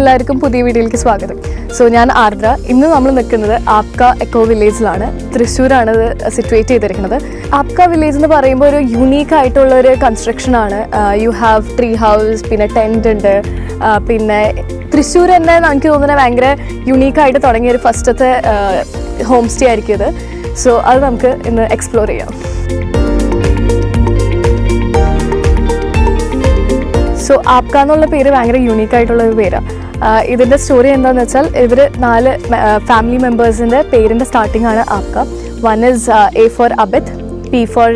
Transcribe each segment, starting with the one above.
എല്ലാവർക്കും പുതിയ വീഡിയോയിലേക്ക് സ്വാഗതം. സോ ഞാൻ ആർദ്ര. ഇന്ന് നമ്മൾ നിൽക്കുന്നത് ആപ്ക എക്കോ വില്ലേജിലാണ്. തൃശ്ശൂരാണ് ഇത് സിറ്റുവേറ്റ് ചെയ്തിരിക്കുന്നത്. ആപ്ക വില്ലേജ് എന്ന് പറയുമ്പോൾ ഒരു യുണീക്ക് ആയിട്ടുള്ള ഒരു കൺസ്ട്രക്ഷനാണ്. യു ഹാവ് ട്രീ ഹൗസ്, പിന്നെ ടെൻറ്റ് ഉണ്ട്. പിന്നെ തൃശ്ശൂർ തന്നെ എനിക്ക് തോന്നുന്നത് ഭയങ്കര യുണീക്കായിട്ട് തുടങ്ങിയ ഒരു ഫസ്റ്റത്തെ ഹോം സ്റ്റേ ആയിരിക്കും ഇത്. സോ അത് നമുക്ക് ഇന്ന് എക്സ്പ്ലോർ ചെയ്യാം. സോ ആപ്ക എന്നുള്ള പേര് ഭയങ്കര യുണീക്കായിട്ടുള്ളൊരു പേരാണ്. ഇതിൻ്റെ സ്റ്റോറി എന്താണെന്ന് വെച്ചാൽ ഇവർ 4 ഫാമിലി മെമ്പേഴ്സിൻ്റെ പേരിൻ്റെ സ്റ്റാർട്ടിംഗ് ആണ് ആപ്ക. One is A for Abid, P for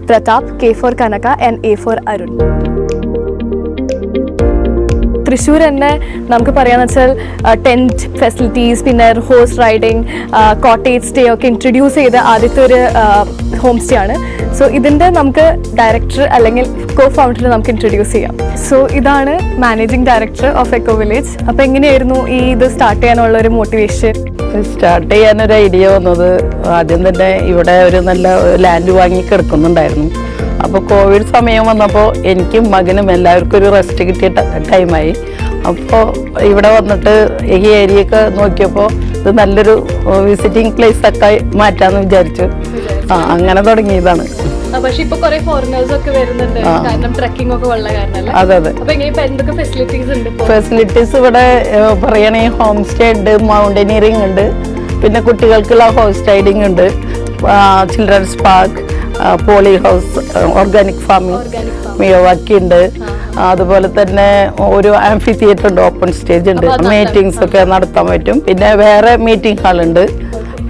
Pratap, K for Kanaka and A for Arun. Thrissur തന്നെ നമുക്ക് പറയാമെന്ന് വെച്ചാൽ ടെൻറ്റ് ഫെസിലിറ്റീസ്, പിന്നെ ഹോഴ്സ് റൈഡിങ്, കോട്ടേജ് സ്റ്റേ ഒക്കെ ഇൻട്രൊഡ്യൂസ് ചെയ്ത ആദ്യത്തെ ഒരു ഹോം സ്റ്റേ ആണ്. സോ ഇതിൻ്റെ നമുക്ക് ഡയറക്ടർ അല്ലെങ്കിൽ കോ ഫൗണ്ടർ നമുക്ക് ഇൻട്രൊഡ്യൂസ് ചെയ്യാം. സോ ഇതാണ് managing director of echo village. അപ്പോൾ എങ്ങനെയായിരുന്നു ഈ ഇത് സ്റ്റാർട്ട് ചെയ്യാനുള്ള ഒരു മോട്ടിവേഷൻ? സ്റ്റാർട്ട് ചെയ്യാനൊരു ഐഡിയ വന്നത് ആദ്യം തന്നെ ഇവിടെ ഒരു നല്ല ലാൻഡ് വാങ്ങി കിടക്കുന്നുണ്ടായിരുന്നു. അപ്പോൾ കോവിഡ് സമയം വന്നപ്പോൾ എനിക്കും മകനും എല്ലാവർക്കും ഒരു റെസ്റ്റ് കിട്ടിയ ടൈമായി. അപ്പോൾ ഇവിടെ വന്നിട്ട് ഈ ഏരിയയൊക്കെ നോക്കിയപ്പോൾ ഇത് നല്ലൊരു വിസിറ്റിംഗ് പ്ലേസ് ഒക്കെ മാറ്റാമെന്ന് വിചാരിച്ചു. അങ്ങനെ തുടങ്ങിയതാണ്. പക്ഷെ ഇപ്പൊ കുറെ ഫോറിനേഴ്സ് ഒക്കെ വരുന്നുണ്ട്, കാരണം ട്രക്കിംഗ് ഒക്കെ ഉള്ള കാരണം. അതെ അതെ. അപ്പൊ എന്തൊക്കെ ഫെസിലിറ്റീസ് ഉണ്ട്? ഫെസിലിറ്റീസ് ഇവിടെ പറയുകയാണെങ്കിൽ ഹോം സ്റ്റേ ഉണ്ട്, മൗണ്ടനിയറിംഗ് ഉണ്ട്, പിന്നെ കുട്ടികൾക്കുള്ള ഹോഴ്സ് റൈഡിംഗ് ഉണ്ട്, children's park, poly house, organic farming, Miyawaki ഉണ്ട്. അതുപോലെ തന്നെ ഒരു ആംഫി തിയേറ്റർ ഉണ്ട്, ഓപ്പൺ സ്റ്റേജ് ഉണ്ട്, മീറ്റിംഗ്സ് ഒക്കെ നടത്താൻ പറ്റും. പിന്നെ വേറെ മീറ്റിംഗ് ഹാൾ ഉണ്ട്.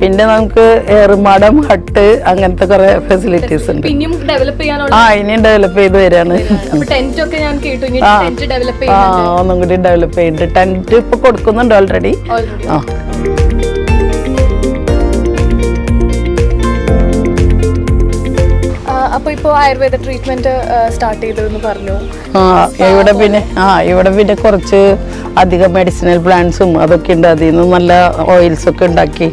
പിന്നെ നമുക്ക് ഏറുമാടം, ഹട്ട്, അങ്ങനത്തെ കുറെ ഫെസിലിറ്റീസ് ഉണ്ട്. ഇനിയും ഡെവലപ്പ് ചെയ്ത് വരികയാണ്. ഒന്നും കൂടി ഡെവലപ്പ് ചെയ്യുന്നുണ്ട്. ടെന്റ് ഇപ്പൊ കൊടുക്കുന്നുണ്ട് ഓൾറെഡി. അപ്പൊ ഇപ്പൊ ആയുർവേദ ട്രീറ്റ്മെന്റ് സ്റ്റാർട്ട് ചെയ്തെന്ന് പറഞ്ഞു. ഇവിടെ പിന്നെ കുറച്ച് അധികം മെഡിസിനൽ പ്ലാന്റ്സും അതൊക്കെ ഉണ്ട്. അതിൽ നിന്ന് നല്ല ഓയിൽസ് ഒക്കെ ഉണ്ടാക്കി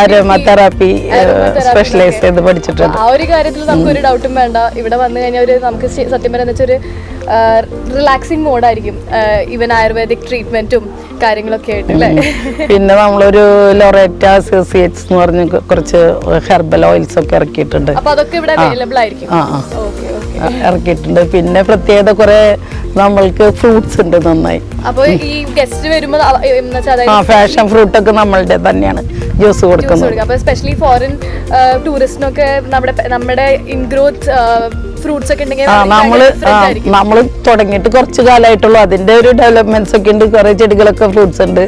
അരോമതെറാപ്പി സ്പെഷ്യലൈസ് ചെയ്ത് പഠിച്ചിട്ടുണ്ട്. ആ ഒരു കാര്യത്തിൽ നമുക്ക് ഒരു ഡൗട്ടും വേണ്ട. ഇവിടെ വന്നു കഴിഞ്ഞാൽ നമുക്ക് സത്യം പറയാന്ന് വെച്ചാൽ ഒരു റിലാക്സിങ് മോഡായിരിക്കും, ഈവൻ ആയുർവേദിക് ട്രീറ്റ്മെന്റും കാര്യങ്ങളൊക്കെ ആയിട്ട് അല്ലേ. പിന്നെ നമ്മളൊരു ലൊറേറ്റ അസോസിയേറ്റ്സ് എന്ന് പറഞ്ഞ കുറച്ച് ഹെർബൽ ഓയിൽസ് ഒക്കെ ഇറക്കിയിട്ടുണ്ട്. അപ്പൊ അതൊക്കെ ഇവിടെ അവൈലബിൾ ആയിരിക്കും. ഇറക്കിയിട്ടുണ്ട്. പിന്നെ പ്രത്യേകത കുറെ നമ്മൾക്ക് ഫ്രൂട്ട്സ് ഉണ്ട് നന്നായി. അപ്പൊ ഈ ഗസ്റ്റ് വരുമ്പോൾ ഫാഷൻ ഫ്രൂട്ട് ഒക്കെ നമ്മളുടെ തന്നെയാണ് ജ്യൂസ് കൊടുക്കുന്നത്. അപ്പൊ സ്പെഷ്യലി ഫോറിൻ ടൂറിസ്റ്റിനൊക്കെ നമ്മുടെ ഇൻഗ്രോത്ത് ഫ്രൂട്ട്സ് ഒക്കെ ഉണ്ടെങ്കിൽ നമ്മള് തുടങ്ങിയിട്ട് കുറച്ച് കാലമായിട്ടുള്ളൂ. അതിന്റെ ഒരു ഡെവലപ്മെന്റ്സ് ഒക്കെ ഉണ്ട്. കുറെ ചെടികളൊക്കെ ഫ്രൂട്ട്സ് ഉണ്ട്.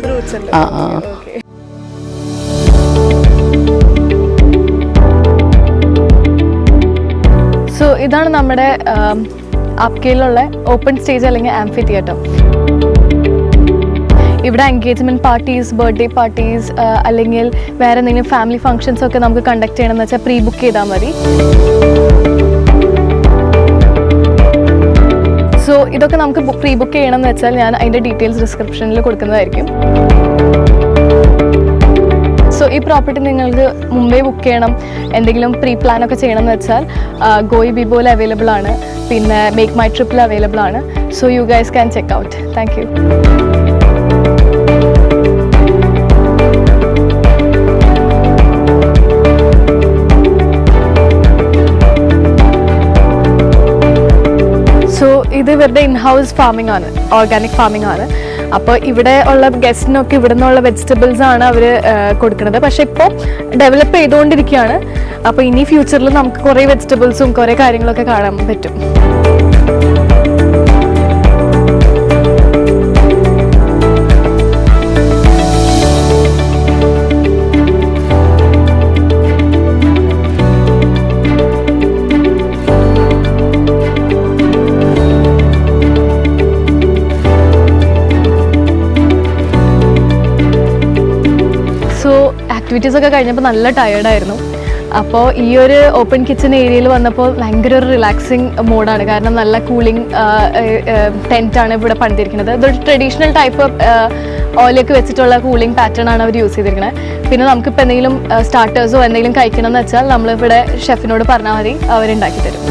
സോ ഇതാണ് നമ്മുടെ ആപ്കയിലുള്ള ഓപ്പൺ സ്റ്റേജ് അല്ലെങ്കിൽ ആംഫി തിയേറ്റർ. ഇവിടെ എൻഗേജ്മെന്റ് പാർട്ടീസ്, ബർത്ത്ഡേ പാർട്ടീസ് അല്ലെങ്കിൽ വേറെ എന്തെങ്കിലും ഫാമിലി ഫംഗ്ഷൻസ് ഒക്കെ നമുക്ക് കണ്ടക്ട് ചെയ്യണമെന്ന് വെച്ചാൽ പ്രീ ബുക്ക് ചെയ്താൽ മതി. സോ ഇതൊക്കെ നമുക്ക് പ്രീ ബുക്ക് ചെയ്യണമെന്ന് വെച്ചാൽ ഞാൻ അതിൻ്റെ ഡീറ്റെയിൽസ് ഡിസ്ക്രിപ്ഷനിൽ കൊടുക്കുന്നതായിരിക്കും. സോ ഈ പ്രോപ്പർട്ടി നിങ്ങൾക്ക് മുമ്പേ ബുക്ക് ചെയ്യണം, എന്തെങ്കിലും പ്രീ പ്ലാൻ ഒക്കെ ചെയ്യണമെന്ന് വെച്ചാൽ ഗോയി ബിബോയിൽ അവൈലബിൾ ആണ്, പിന്നെ മേക്ക് മൈ ട്രിപ്പിൽ അവൈലബിൾ ആണ്. So you guys can check out. Thank you. So ഇത് ഇവരുടെ ഇൻഹൗസ് ഫാമിംഗ് ആണ്, ഓർഗാനിക് ഫാമിംഗ് ആണ്. അപ്പോൾ ഇവിടെ ഉള്ള ഗസ്റ്റിനൊക്കെ ഇവിടെ നിന്നുള്ള വെജിറ്റബിൾസ് ആണ് അവർ കൊടുക്കുന്നത്. പക്ഷെ ഇപ്പോൾ ഡെവലപ്പ് ചെയ്തുകൊണ്ടിരിക്കുകയാണ്. അപ്പോൾ ഇനി ഫ്യൂച്ചറിൽ നമുക്ക് കുറേ വെജിറ്റബിൾസും കുറേ കാര്യങ്ങളൊക്കെ കാണാൻ പറ്റും. ആക്ടിവിറ്റീസ് ഒക്കെ കഴിഞ്ഞപ്പോൾ നല്ല ടയേർഡായിരുന്നു. അപ്പോൾ ഈ ഒരു ഓപ്പൺ കിച്ചൺ ഏരിയയിൽ വന്നപ്പോൾ ഭയങ്കര ഒരു റിലാക്സിങ് മോഡാണ്. കാരണം നല്ല കൂളിംഗ് ടെൻറ്റാണ് ഇവിടെ പണിതിരിക്കുന്നത്. ഇതൊരു ട്രഡീഷണൽ ടൈപ്പ് ഓയിലൊക്കെ വെച്ചിട്ടുള്ള കൂളിംഗ് പാറ്റേൺ ആണ് അവർ യൂസ് ചെയ്തിരിക്കുന്നത്. പിന്നെ നമുക്കിപ്പോൾ എന്തെങ്കിലും സ്റ്റാർട്ടേഴ്സോ എന്തെങ്കിലും കഴിക്കണം എന്ന് വെച്ചാൽ നമ്മളിവിടെ ഷെഫിനോട് പറഞ്ഞാൽ മതി, അവരുണ്ടാക്കി തരും.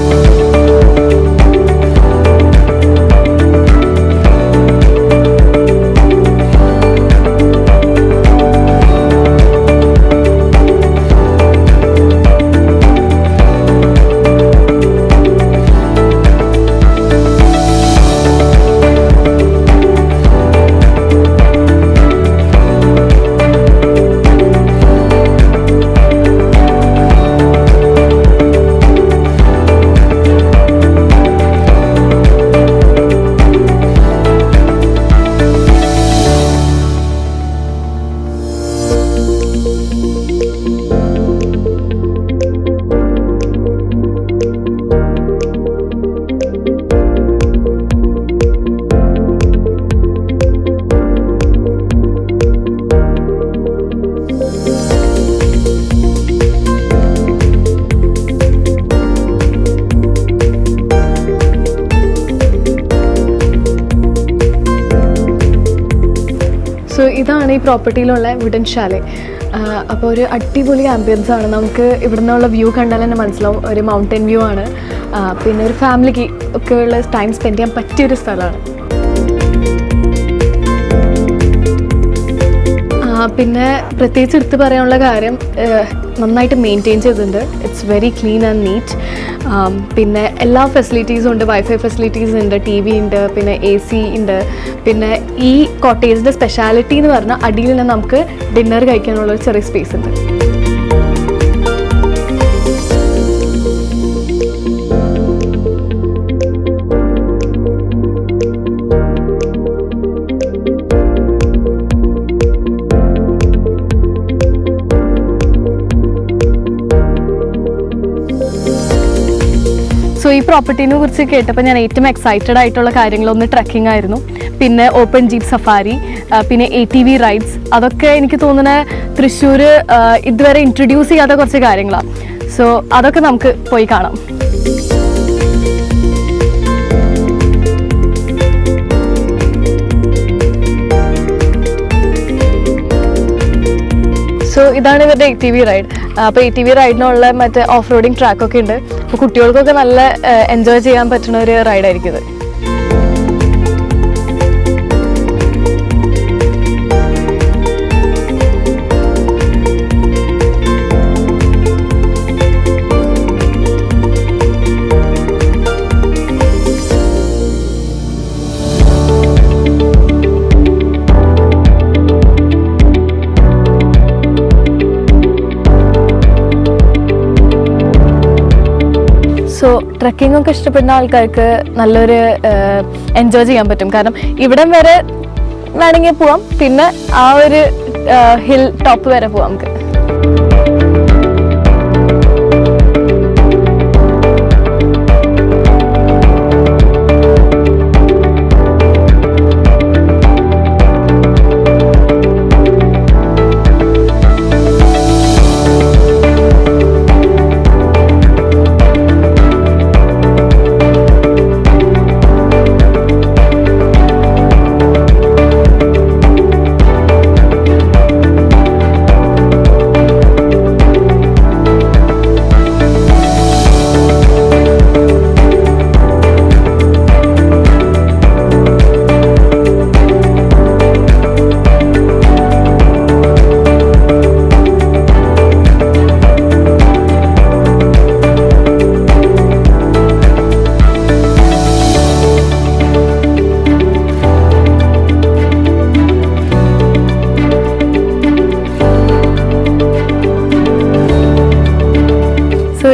സോ ഇതാണ് ഈ പ്രോപ്പർട്ടിയിലുള്ള വുഡൻ ഷാലെ. അപ്പോൾ ഒരു അടിപൊളി ആംബിയൻസ് ആണ്. നമുക്ക് ഇവിടെ നിന്നുള്ള വ്യൂ കണ്ടാൽ തന്നെ മനസ്സിലാവും, ഒരു മൗണ്ടൻ വ്യൂ ആണ്. പിന്നെ ഒരു ഫാമിലിക്ക് ഒക്കെ ഉള്ള ടൈം സ്പെൻഡ് ചെയ്യാൻ പറ്റിയൊരു സ്ഥലമാണ്. പിന്നെ പ്രത്യേകിച്ച് എടുത്ത് പറയാനുള്ള കാര്യം, നന്നായിട്ട് മെയിൻറ്റെയിൻ ചെയ്തിട്ടുണ്ട്. It's very clean and NEET. പിന്നെ എല്ലാ ഫെസിലിറ്റീസും ഉണ്ട്. വൈഫൈ ഫെസിലിറ്റീസ് ഉണ്ട്, TV ഉണ്ട്, പിന്നെ AC ഉണ്ട്. പിന്നെ ഈ കോട്ടേജിൻ്റെ സ്പെഷ്യാലിറ്റി എന്ന് പറഞ്ഞാൽ അടിയിൽ തന്നെ നമുക്ക് ഡിന്നർ കഴിക്കാനുള്ള ഒരു ചെറിയ സ്പേസ് ഉണ്ട്. സോ ഈ പ്രോപ്പർട്ടീനെ കുറിച്ച് കേട്ടപ്പോൾ ഞാൻ ഏറ്റവും എക്സൈറ്റഡ് ആയിട്ടുള്ള കാര്യങ്ങളൊന്ന് ട്രക്കിംഗ് ആയിരുന്നു, പിന്നെ ഓപ്പൺ ജീപ്പ് സഫാരി, പിന്നെ ATV റൈഡ്സ്. അതൊക്കെ എനിക്ക് തോന്നുന്നത് തൃശ്ശൂർ ഇതുവരെ ഇൻട്രൊഡ്യൂസ് ചെയ്യാത്ത കുറച്ച് കാര്യങ്ങളാണ്. സോ അതൊക്കെ നമുക്ക് പോയി കാണാം. സോ ഇതാണ് ഇവരുടെ ATV റൈഡ്. അപ്പോൾ ATV റൈഡിനുള്ള മറ്റേ ഓഫ് റോഡിങ് ട്രാക്കൊക്കെ ഉണ്ട്. അപ്പോൾ കുട്ടികൾക്കൊക്കെ നല്ല എൻജോയ് ചെയ്യാൻ പറ്റുന്ന ഒരു റൈഡായിരിക്കും ഇത്. സോ ട്രക്കിംഗ് ഒക്കെ ഇഷ്ടപ്പെടുന്ന ആൾക്കാർക്ക് നല്ലൊരു എൻജോയ് ചെയ്യാൻ പറ്റും. കാരണം ഇവിടം വരെ വേണമെങ്കിൽ പോവാം, പിന്നെ ആ ഒരു ഹിൽ ടോപ്പ് വരെ പോവാം നമുക്ക്.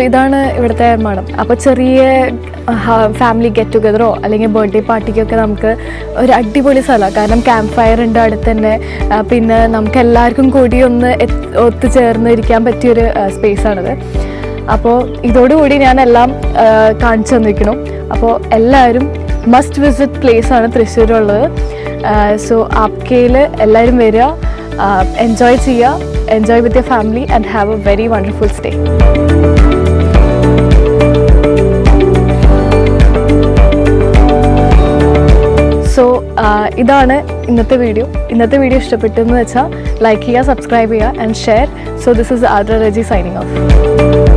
ഇതാണ് ഇവിടുത്തെ മണം. അപ്പോൾ ചെറിയ ഫാമിലി ഗെറ്റ് ടുഗദറോ അല്ലെങ്കിൽ ബർത്ത്ഡേ പാർട്ടിക്കൊക്കെ നമുക്ക് ഒരു അടിപൊളി സ്ഥലമാണ്. കാരണം ക്യാമ്പ് ഫയർ ഉണ്ട് അടുത്ത് തന്നെ. പിന്നെ നമുക്ക് എല്ലാവർക്കും കൂടി ഒന്ന് ഒത്തുചേർന്ന് ഇരിക്കാൻ പറ്റിയൊരു സ്പേസാണിത്. അപ്പോൾ ഇതോടുകൂടി ഞാൻ എല്ലാം കാണിച്ചു തന്നിരിക്കണം. അപ്പോൾ എല്ലാവരും മസ്റ്റ് വിസിറ്റ് പ്ലേസ് ആണ് തൃശ്ശൂരുള്ളത്. സോ ആപ്കയിൽ എല്ലാവരും വരിക, എൻജോയ് ചെയ്യുക, enjoy with your family and have a very wonderful stay. So ഇതാണ് ഇന്നത്തെ വീഡിയോ. ഇഷ്ടപ്പെട്ടെന്ന് വെച്ചാൽ ലൈക്ക് ചെയ്യുക, സബ്സ്ക്രൈബ് ചെയ്യുക and share. So this is Aadra Reji signing of.